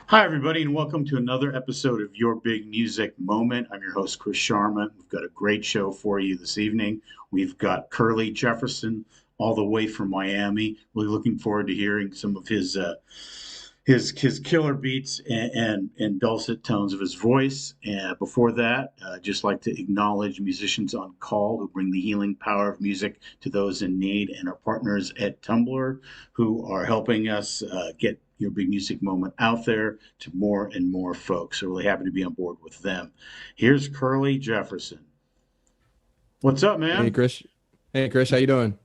Hi, everybody, and welcome to another episode of Your Big Music Moment. I'm your host, Chris Sharma. We've got a great show for you this evening. We've got Kurlee Jefferson all the way from Miami. Really looking forward to hearing some of his killer beats and dulcet tones of his voice. And before that, just like to acknowledge musicians on call who bring the healing power of music to those in need, and our partners at Tumblr who are helping us get Your Big Music Moment out there to more and more folks. So really happy to be on board with them. Here's Kurlee Jefferson. What's up, Hey man? Chris. Hey Chris, how you doing?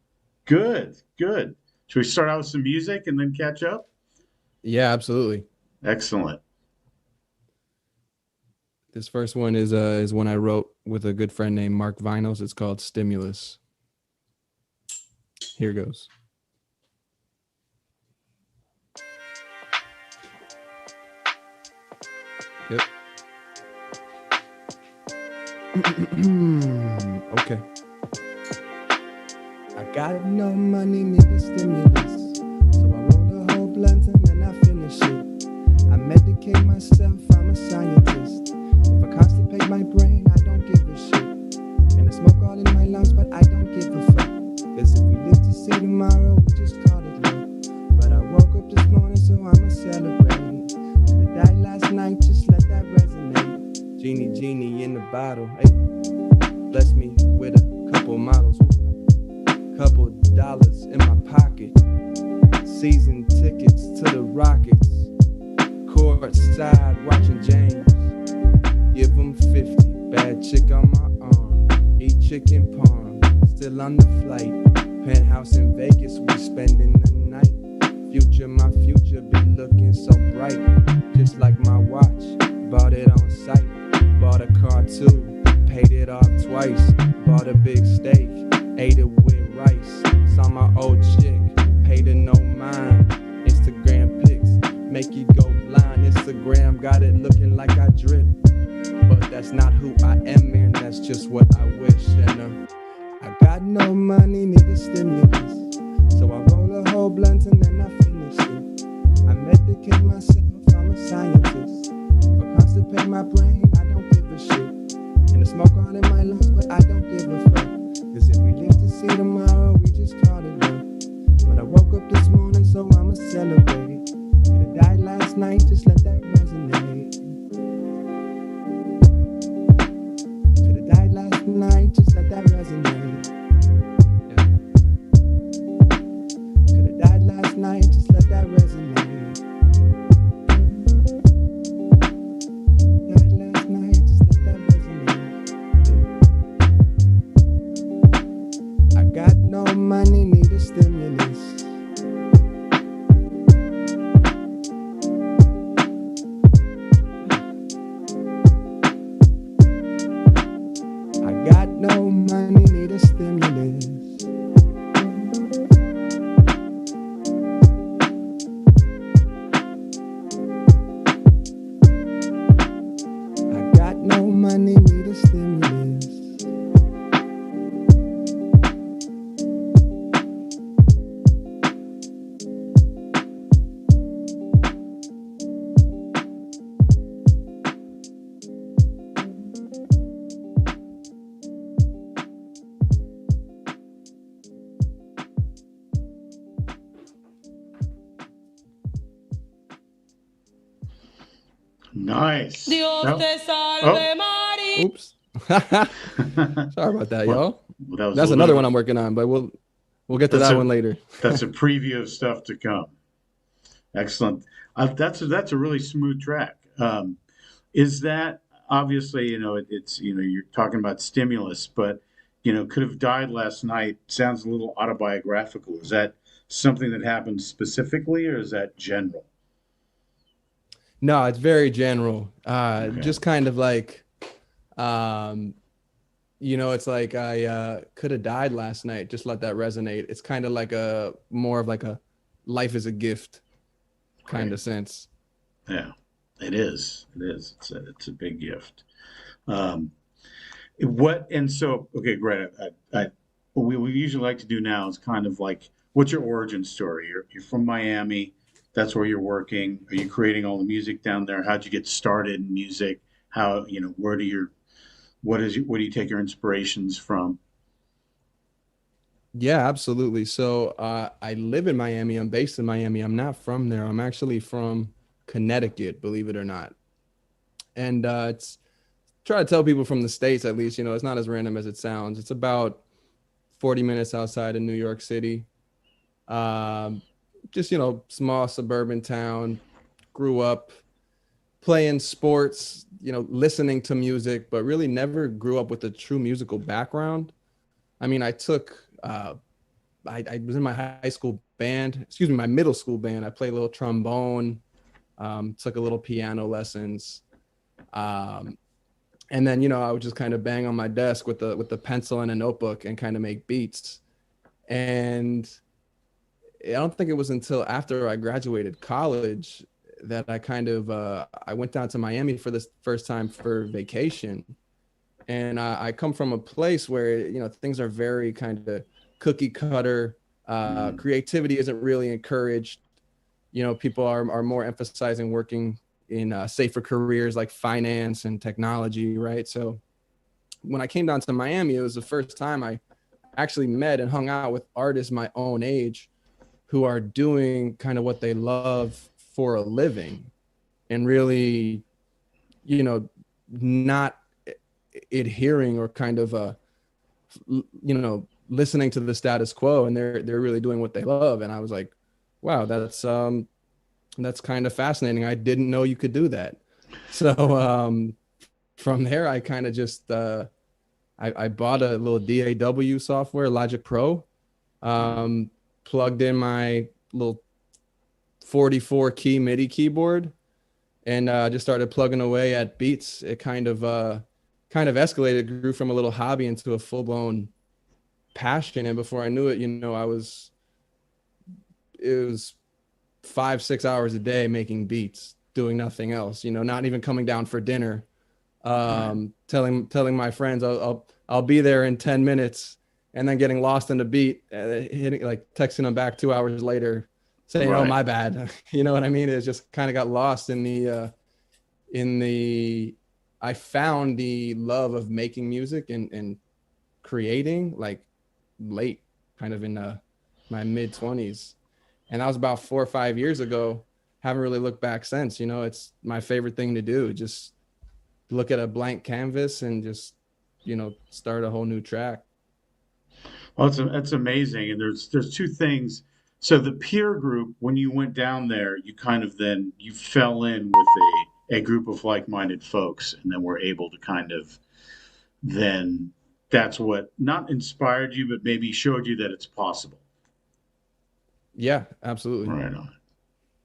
Good, good. Should we start out with some music and then catch up? Yeah, absolutely. Excellent. This first one is one I wrote with a good friend named Mark Vinos. It's called Stimulus. Here goes. Yep. Okay. I got no money, need a stimulus. So I roll a whole blunt and then I finish it. I medicate myself, I'm a scientist. If I constipate my brain, I don't give a shit. And I smoke all in my lungs, but I don't give a fuck. Cause if we live to see tomorrow, we just call it luck. But I woke up this morning, so I'ma celebrate. Could have died last night, just let that resonate. Genie in the bottle, hey. Bless me with a couple models. Couple dollars in my pocket. Season tickets to the Rockets. Court side watching James. Give him 50. Bad chick on my arm. Eat chicken parm. Still on the flight. Penthouse in Vegas. We spending the night. My future be looking so bright. Just like my watch. Bought it on site. Bought a car too. Paid it off twice. Bought a big steak. Ate it with rice. Saw my old chick, paid her no mind. Instagram pics make you go blind. Instagram got it looking like I drip, but that's not who I am, man. That's just what I wish. And I got no money, need a stimulus. So I roll a whole blunt and then I finish it. I medicate myself, I'm a scientist. If I constipate my brain, I don't give a shit. And I smoke all in my lungs, but I don't give a fuck. Cause if we live to see tomorrow, we just call it luck. But I woke up this morning, so I'ma celebrate. Could've died last night, just let that resonate. Could've died last night, just let that resonate. Yeah. Could've died last night, just let that resonate. Died last night, just let that resonate. Yeah. I got no money, need a stimulus. I got no money, need a stimulus. I got no money, need a stimulus. Nice. Dios That- te salve, María. Oops. Sorry about that, well, y'all. that was That's a another little- one I'm working on, but we'll get to That's that a- one later. That's a preview of stuff to come. Excellent. That's a really smooth track. Is that obviously, it's you're talking about stimulus, but could have died last night. Sounds a little autobiographical. Is that something that happened specifically, or is that general? No, it's very general. Okay. Just kind of like, it's like I could have died last night. Just let that resonate. It's kind of like more of like a life is a gift kind Right. of sense. Yeah, it is. It is. It's a big gift. Okay, great. What we usually like to do now is kind of like, what's your origin story? You're from Miami. that's where you're working. Are you creating all the music down there? How'd you get started in music? How, where do your, where do you take your inspirations from? Yeah, absolutely. So I live in Miami. I'm based in Miami. I'm not from there. I'm actually from Connecticut, believe it or not. And it's try to tell people from the States, at least, it's not as random as it sounds. It's about 40 minutes outside of New York City. Um, just, small suburban town. Grew up playing sports, listening to music, but really never grew up with a true musical background. I mean, I was in my high school band, excuse me, my middle school band. I played a little trombone, took a little piano lessons. Um, and then, I would just kind of bang on my desk with the pencil and a notebook and kind of make beats. And I don't think it was until after I graduated college that I kind of I went down to Miami for the first time for vacation. And I come from a place where things are very kind of cookie cutter. Mm, Creativity isn't really encouraged. People are more emphasizing working in safer careers like finance and technology, right? So when I came down to Miami, it was the first time I actually met and hung out with artists my own age who are doing kind of what they love for a living and really, not adhering or kind of listening to the status quo, and they're really doing what they love. And I was like, wow, that's kind of fascinating. I didn't know you could do that. So from there I kind of just I bought a little DAW software, Logic Pro, plugged in my little 44 key MIDI keyboard, and just started plugging away at beats. It kind of escalated, grew from a little hobby into a full-blown passion. And before I knew it, it was 5-6 hours a day making beats, doing nothing else, not even coming down for dinner. Telling my friends I'll be there in 10 minutes, and then getting lost in the beat, hitting, like texting them back 2 hours later saying, right, oh, my bad. You know what I mean? It just kind of got lost in the I found the love of making music and creating like late, kind of in my mid 20s. And that was about 4 or 5 years ago. Haven't really looked back since. It's my favorite thing to do. Just look at a blank canvas and just, start a whole new track. Well, that's amazing. And there's two things. So the peer group, when you went down there, you kind of then you fell in with a group of like-minded folks, and then were able to kind of then that's what not inspired you, but maybe showed you that it's possible. Yeah, absolutely. Right on,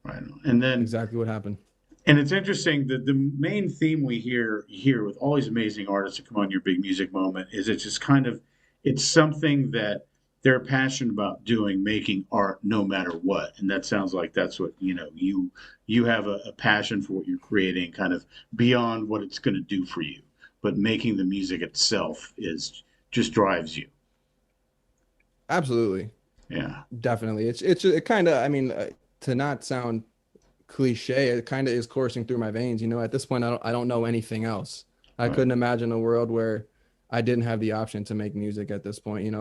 right on. And then Exactly what happened. and it's interesting that the main theme we hear here with all these amazing artists that come on your big music moment is it's just kind of it's something that they're passionate about doing, making art no matter what. And that sounds like that's what you have a passion for what you're creating, kind of beyond what it's going to do for you. But making the music itself is just drives you. Absolutely. Yeah. Definitely. It kind of, I mean, to not sound cliche, it kind of is coursing through my veins. At this point, I don't know anything else. I Right. couldn't imagine a world where I didn't have the option to make music at this point.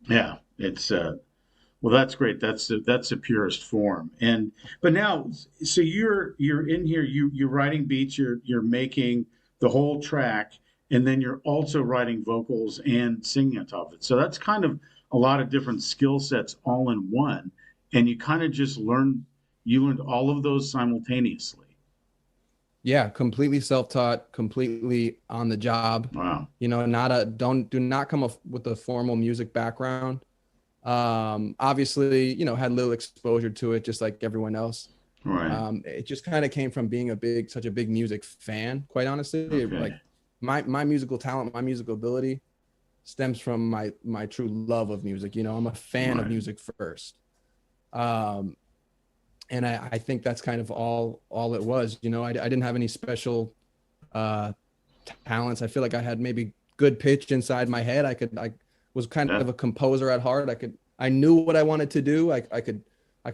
Yeah. It's well, that's great. That's the purest form. And but now, so you're in here. You're writing beats. You're making the whole track, and then you're also writing vocals and singing on top of it. So that's kind of a lot of different skill sets all in one. And you kind of just learn. You learned all of those simultaneously. Yeah, completely self-taught, completely on the job. Wow. Do not come up with a formal music background. Obviously, had little exposure to it, just like everyone else. Right. It just kind of came from being such a big music fan, quite honestly. Okay. Like my musical talent, my musical ability stems from my true love of music. I'm a fan of Right. music first. And I think that's kind of all it was. I didn't have any special talents. I feel like I had maybe good pitch inside my head. I was kind Yeah. of a composer at heart. I knew what I wanted to do. I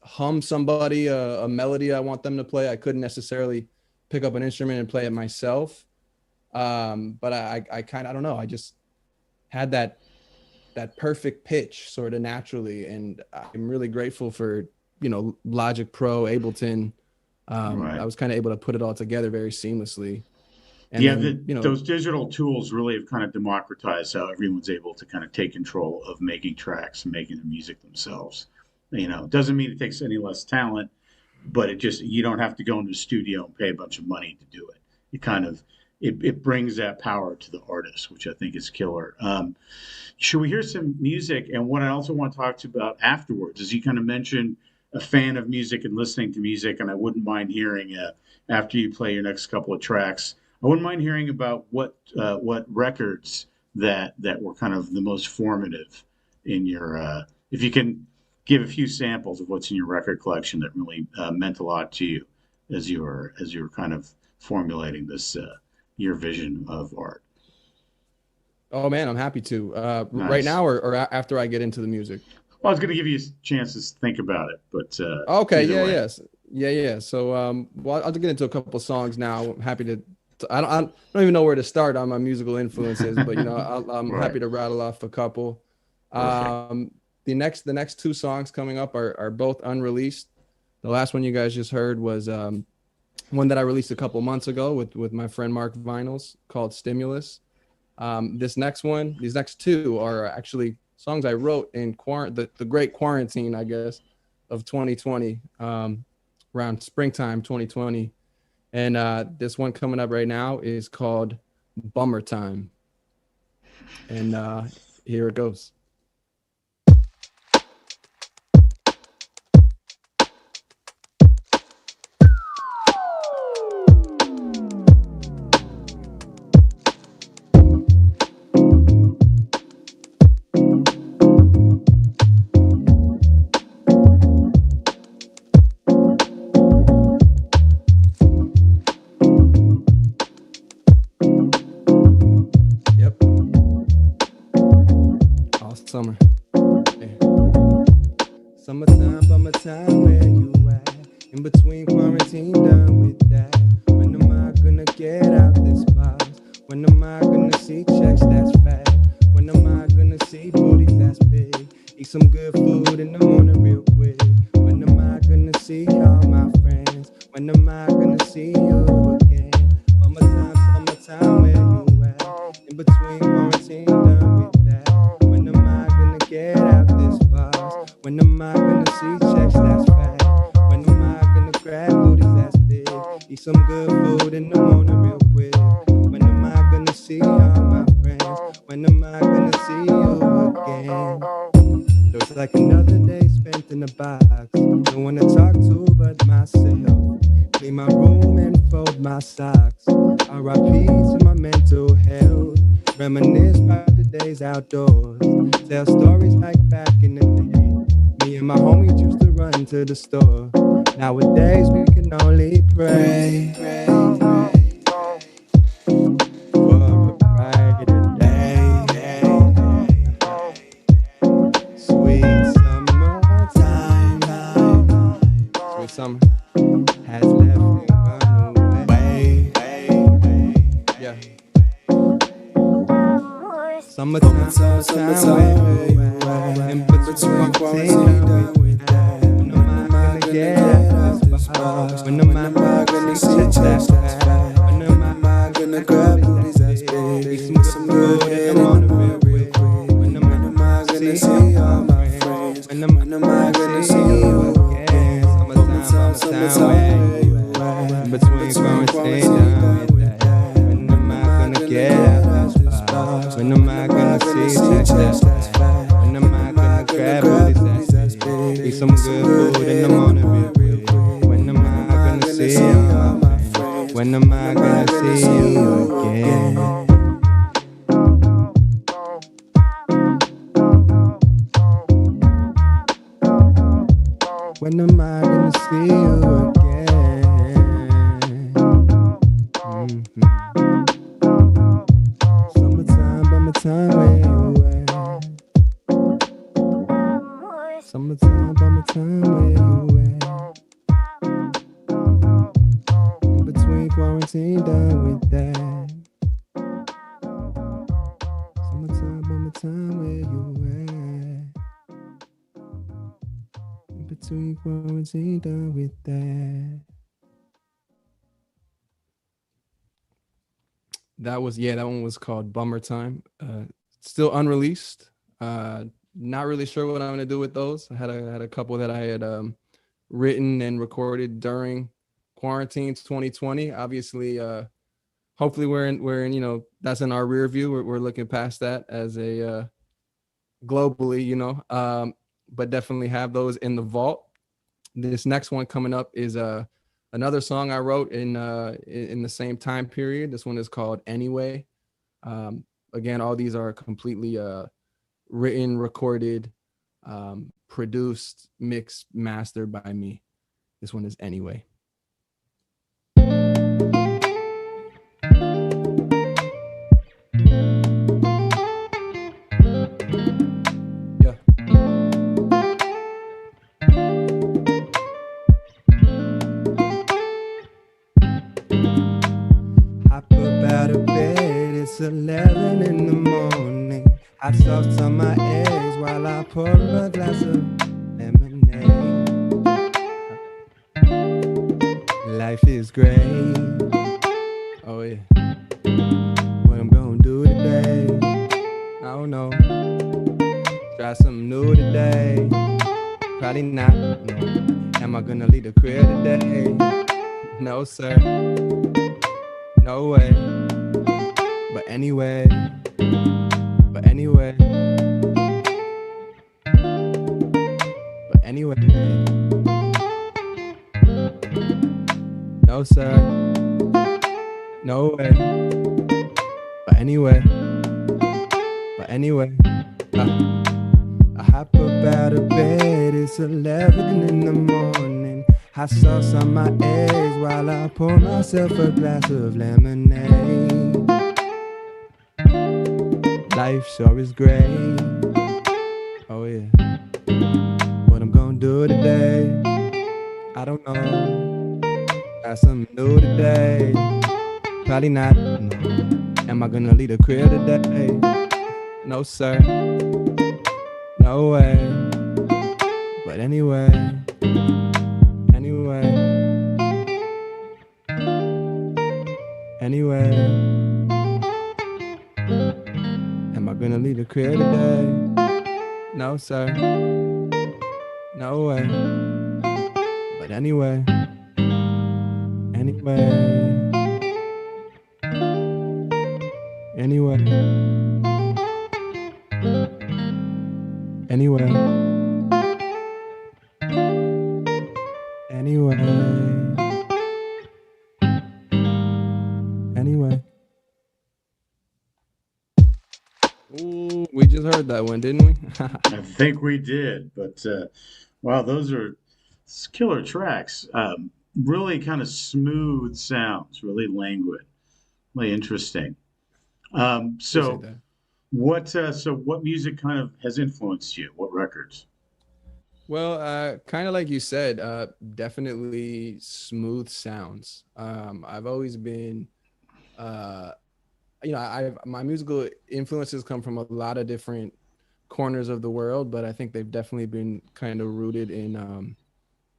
hum somebody a melody I want them to play. I couldn't necessarily pick up an instrument and play it myself. But I kind of, I don't know, I just had that perfect pitch sort of naturally. And I'm really grateful for, Logic Pro, Ableton. I was kind of able to put it all together very seamlessly. And then, those digital tools really have kind of democratized how everyone's able to kind of take control of making tracks and making the music themselves. It doesn't mean it takes any less talent, but you don't have to go into a studio and pay a bunch of money to do it. It kind of, it brings that power to the artist, which I think is killer. Should we hear some music? And what I also want to talk to you about afterwards is you kind of mentioned a fan of music and listening to music, and I wouldn't mind hearing after you play your next couple of tracks. I wouldn't mind hearing about what records that were kind of the most formative in your. If you can give a few samples of what's in your record collection that really meant a lot to you as you were kind of formulating this your vision of art. Oh man, I'm happy to. Nice. Right now or after I get into the music. Well, I was going to give you a chance to think about it, but okay, yeah. So, I'll get into a couple of songs now. I'm happy to. I don't even know where to start on my musical influences, but I'm happy to rattle off a couple. The next two songs coming up are both unreleased. The last one you guys just heard was one that I released a couple months ago with my friend Mark Vinyls called Stimulus. These next two are actually songs I wrote in the great quarantine, I guess, of 2020, around springtime 2020. And this one coming up right now is called Bummer Time. And here it goes. Summer. Hey. Summertime, bummer time, where you at? In between quarantine, done with that. When am I gonna get out this box? When am I gonna see checks that's fat? When am I gonna see booties that's big? Eat some good food in the morning real quick. When am I gonna see all my friends? When am I gonna see you again? Summertime, where you at? In between quarantine, done with that. Get out this box. When am I gonna see checks that's fat? When am I gonna grab booties that's big? Eat some good food in the morning real quick. When am I gonna see all my friends? When am I gonna see you again? Looks like another day spent in the box. Don't wanna talk to but myself. Clean my room and fold my socks. R.I.P. to my mental health. Reminisce about the days outdoors. Tell stories like back in the day. Me and my homies used to run to the store. Nowadays we can only pray for a brighter day. Sweet summertime. Sweet summer has left me run away. Yeah. Summertime, in between quarantine, done with that. When am I gonna get out this box? When am I gonna see checks that's fat? When am I gonna grab booties that's big? Eat some good in the morning real quick. When am I gonna see all my friends? When am I gonna see you again? Summertime, in between quarantine, done with that. When am I gonna get out this box? When am I gonna see checks that's fat? When am I gonna grab booties that's big? Eat some good food in the morning real quick. When am I gonna see all my friends? When am I gonna see you again? When am I gonna see you again? Summertime, where you at? Summertime, time, where you at? Between quarantine, done with that. That one was called Bummer Time. Still unreleased. Not really sure what I'm gonna do with those. I had a couple that I had written and recorded during quarantine 2020. Obviously, hopefully we're in that's in our rear view. We're looking past that as a globally, but definitely have those in the vault. This next one coming up is another song I wrote in the same time period. This one is called Anyway. Again, all these are completely written, recorded, produced, mixed, mastered by me. This one is Anyway. Yeah. Hop up out of bed, it's 11 in the morning. Hot sauce on my eggs while I pour a glass of lemonade. Life is great. Oh yeah. What I'm gonna do today? I don't know. Try something new today. Probably not. No. Am I gonna leave the crib today? No, sir. No way. But anyway. But anyway. But anyway. No, sir. No way. But anyway. But anyway. I hop up out of bed, it's 11 in the morning. Hot sauce on my eggs while I pour myself a glass of lemonade. Life sure is great. Oh yeah. What I'm gonna do today? I don't know. Got something new today. Probably not. No. Am I gonna leave the crib today? No, sir. No way. But anyway. Anyway. Anyway. Am I gonna leave the crib today? No, sir. No way. But anyway. Anyway. Anyway. Anyway. Anyway. Anyway. Ooh, we just heard that one, didn't we? I think we did, but wow, those are killer tracks. Really kind of smooth sounds, really languid, really interesting. So what music kind of has influenced you? What records? Well, kind of like you said, definitely smooth sounds. I've always been, my musical influences come from a lot of different corners of the world, but I think they've definitely been kind of rooted in,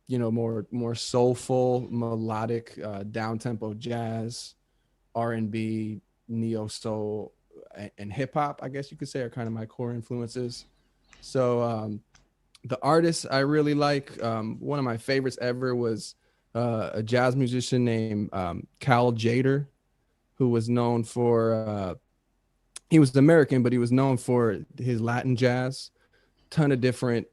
more soulful, melodic, down-tempo jazz, R&B, neo soul, and hip hop, I guess you could say, are kind of my core influences. So the artists I really like, one of my favorites ever was a jazz musician named 𝗩𝗏 𝗪𝗏, who was known for, he was American, but he was known for his Latin jazz, ton of different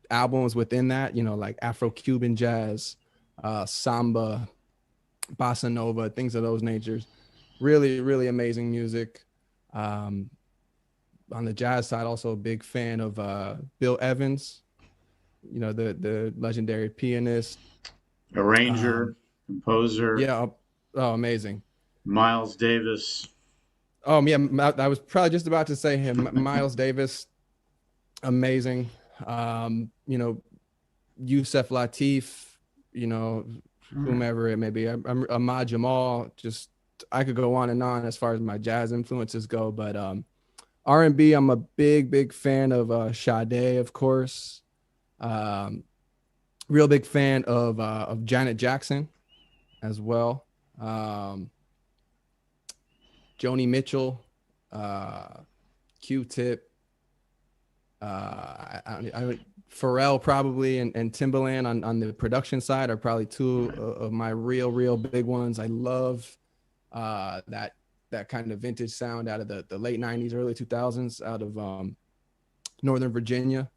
albums within that, like Afro-Cuban jazz, samba, bossa nova, things of those natures. Really, really amazing music. On the jazz side, also a big fan of Bill Evans, the legendary pianist, Arranger, composer. Yeah. Oh, amazing. Miles Davis. Oh, yeah. I was probably just about to say him. Miles Davis, amazing. Yusef Lateef, whomever it may be. Ahmad Jamal, just I could go on and on as far as my jazz influences go, but R&B, I'm a big fan of Sade, of course. Um, Real big fan of Janet Jackson as well. Joni Mitchell, uh, Q-Tip, I would Pharrell probably, and Timbaland on the production side are probably two of my real big ones. I love that kind of vintage sound out of the late 90s, early 2000s, out of Northern Virginia.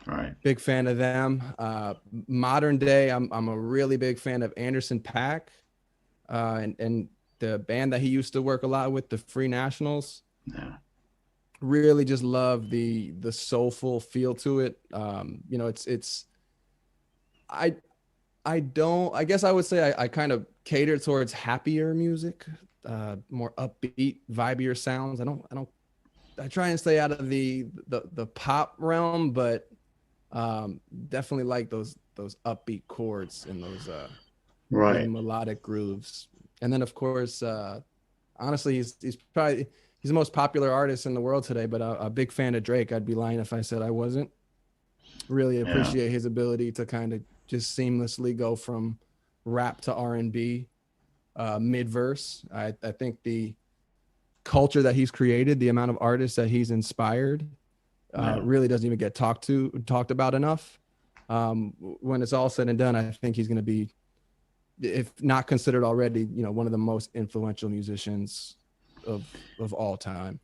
All right. Big fan of them. Modern day, I'm a really big fan of Anderson .Paak, and the band that he used to work a lot with, the Free Nationals. Yeah. Really just love the soulful feel to it. You know, it's I guess I would say I kind of cater towards happier music, more upbeat, vibier sounds. I try and stay out of the pop realm, but definitely like those upbeat chords and those Right. really melodic grooves. And then of course, honestly, he's the most popular artist in the world today, but a big fan of Drake. I'd be lying if I said I wasn't. Really appreciate his ability to kind of just seamlessly go from rap to R&B mid-verse. I think the culture that he's created, the amount of artists that he's inspired, really doesn't even get talked about enough. When it's all said and done, I think he's going to be, if not considered already, you know, one of the most influential musicians of all time.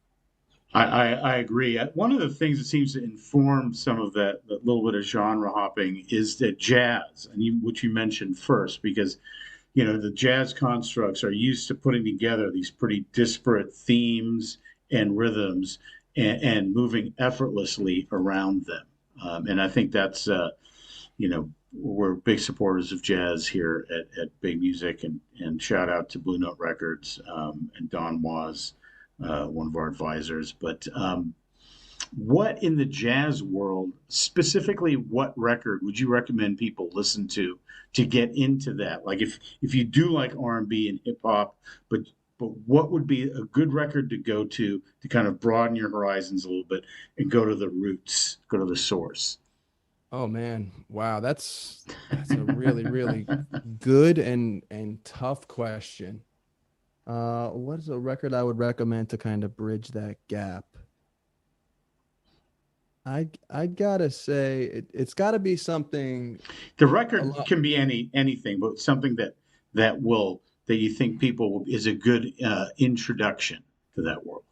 I agree. One of the things that seems to inform some of that little bit of genre hopping is the jazz, and which you mentioned first, because you know the jazz constructs are used to putting together these pretty disparate themes and rhythms and moving effortlessly around them. And I think that's you know, we're big supporters of jazz here at Big Music, and shout out to Blue Note Records and Don Was, one of our advisors. But what in the jazz world, specifically, what record would you recommend people listen to get into that? Like if you do like R&B and hip hop, but what would be a good record to go to kind of broaden your horizons a little bit and go to the roots, go to the source? Oh man, wow, that's a really good and tough question. What is a record I would recommend to kind of bridge that gap? I gotta say it's got to be something. The record can be anything, but something that you think is a good introduction to that world.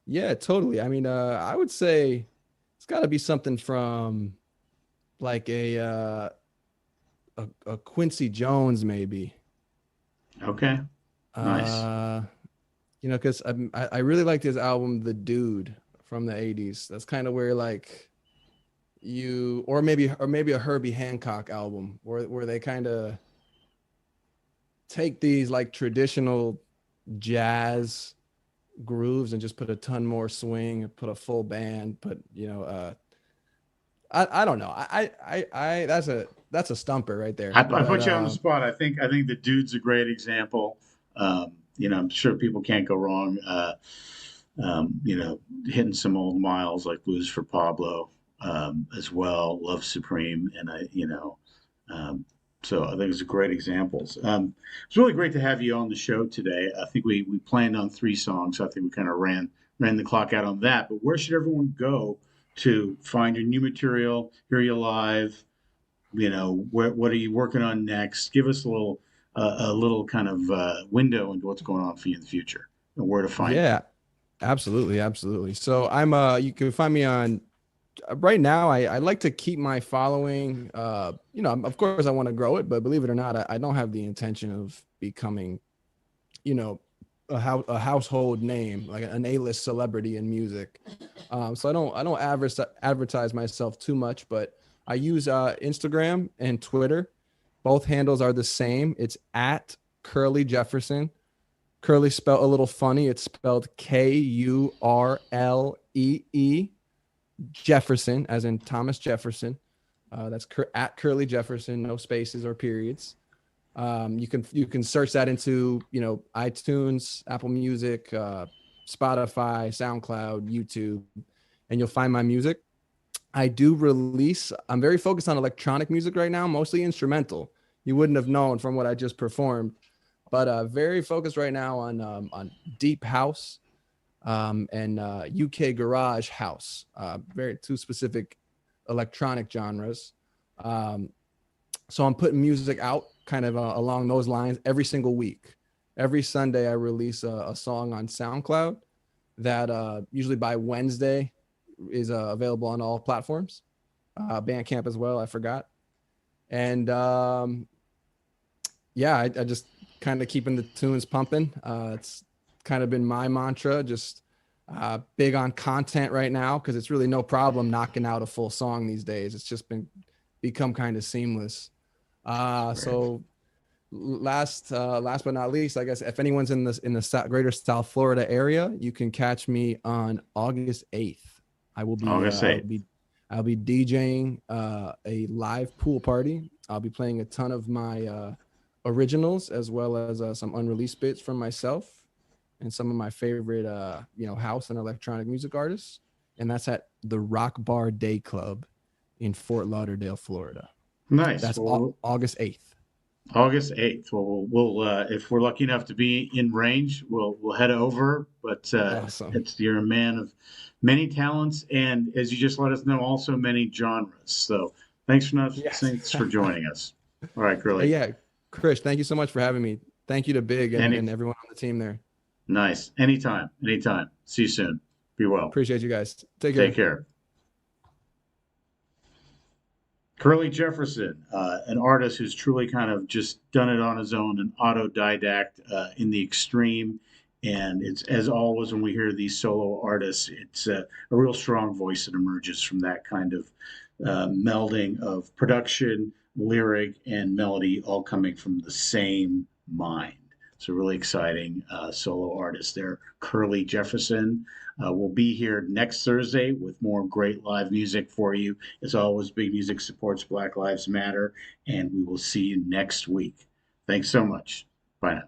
Yeah, totally. I mean, I would say it's got to be something from like a Quincy Jones, maybe. Okay, nice. You know, because I really liked his album, The Dude, from the '80s. That's kind of where like or maybe a Herbie Hancock album where they kind of take these like traditional jazz grooves and just put a ton more swing, put a full band, put, you know, I don't know. I that's a stumper right there. I put you on the spot. I think The Dude's a great example. You know, I'm sure people can't go wrong. You know, hitting some old miles like Blues for Pablo as well, Love Supreme, and so I think it's great examples. It's really great to have you on the show today. I think we planned on 3 songs. So I think we kind of ran the clock out on that. But where should everyone go to find your new material, hear you live? You know, what are you working on next? Give us a little kind of window into what's going on for you in the future and where to find you. Yeah, absolutely. So I'm you can find me on right now. I like to keep my following. You know, of course I want to grow it, but believe it or not, I don't have the intention of becoming, you know, a household name, like an A-list celebrity in music. So I don't advertise myself too much, but I use Instagram and Twitter. Both handles are the same. It's at Kurlee Jefferson. Kurlee spelled a little funny. It's spelled Kurlee Jefferson, as in Thomas Jefferson. That's at Kurlee Jefferson, no spaces or periods. You can search that into, you know, iTunes, Apple Music, Spotify, SoundCloud, YouTube, and you'll find my music. I do release, I'm very focused on electronic music right now, mostly instrumental. You wouldn't have known from what I just performed, but very focused right now on deep house and UK garage house, very two specific electronic genres. So I'm putting music out kind of along those lines every single week. Every Sunday I release a song on SoundCloud that usually by Wednesday is available on all platforms, Bandcamp as well, I forgot. And yeah, I just kind of keeping the tunes pumping. It's kind of been my mantra, just big on content right now, because it's really no problem knocking out a full song these days. It's just become kind of seamless. So last but not least, I guess if anyone's in the greater South Florida area, you can catch me on August 8th. I will be August 8th. I'll be DJing a live pool party. I'll be playing a ton of my originals, as well as some unreleased bits from myself and some of my favorite house and electronic music artists. And that's at the Rock Bar Day Club in Fort Lauderdale, Florida. Nice. That's August 8th. August 8th. Well, we'll if we're lucky enough to be in range, we'll head over. But Awesome. You're a man of many talents, and as you just let us know, also many genres. So thanks for joining us. All right, Kurlee. Yeah, Chris, thank you so much for having me. Thank you to Big and everyone on the team there. Nice. Anytime. See you soon. Be well. Appreciate you guys. Take care. Take care. Kurlee Jefferson, an artist who's truly kind of just done it on his own, an autodidact in the extreme. And it's, as always, when we hear these solo artists, it's a real strong voice that emerges from that kind of melding of production, lyric, and melody, all coming from the same mind. It's a really exciting solo artist there. Kurlee Jefferson will be here next Thursday with more great live music for you. As always, Big Music supports Black Lives Matter, and we will see you next week. Thanks so much. Bye now.